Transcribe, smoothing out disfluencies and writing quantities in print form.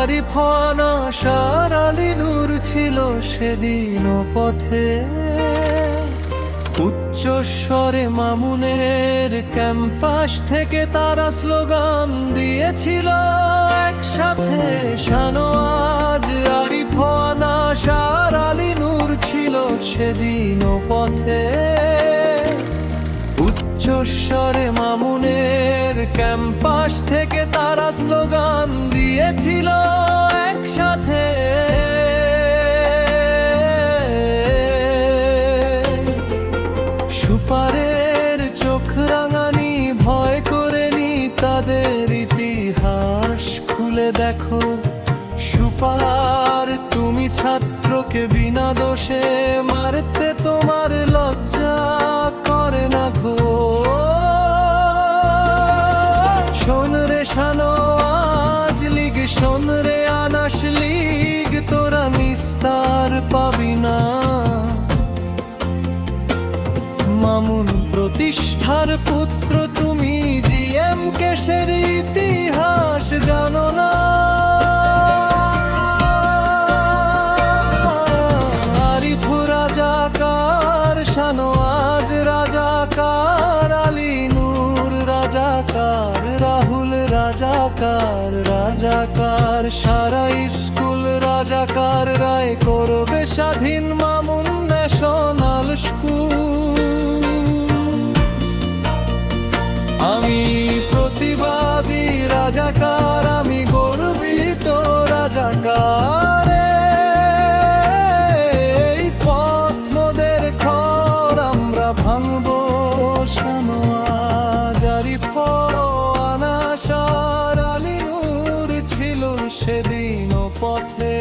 আরিফানা সারালি নূর ছিল সেদিন পথে। উচ্চস্বরে মামুনের ক্যাম্পাস থেকে তারা স্লোগান দিয়েছিল একসাথে, শানওয়াজ আরিফানা সারালি নূর ছিল সেদিন পথে। উচ্চস্বরে মামুনের ক্যাম্পাস থেকে তারা স্লোগান দিয়েছিল একসাথে। সুপারের চোখ রাঙানি ভয় করেনি তাদের, ইতিহাস খুলে দেখো। সুপার তুমি ছাত্রকে বিনা দোষে মারতে তোমার লজ্জা করে না গো। শোন রে শানওয়াজ লীগ, শোন রে আনাস লীগ, তোরা নিস্তার পাবি না। মামুন প্রতিষ্ঠার পুত্র তুমি, জিএম কেশের ইতিহাস জানো না। আরিফু রাজাকার, শানওয়াজ রাজাকার, আলী নূর রাজাকার, রাহুল রাজাকার, রাজাকার সারা স্কুল রাজাকার, রায় করবে স্বাধীন মামুন ন্যাশনাল স্কুল। আমি প্রতিবাদী রাজাকার, আমি গর্বিত রাজাকার। এই পথ মোদের ঘর আমরা ভাঙব। শানওয়াজ আরিফানা সারালি নূর ছিল সেদিন পথে।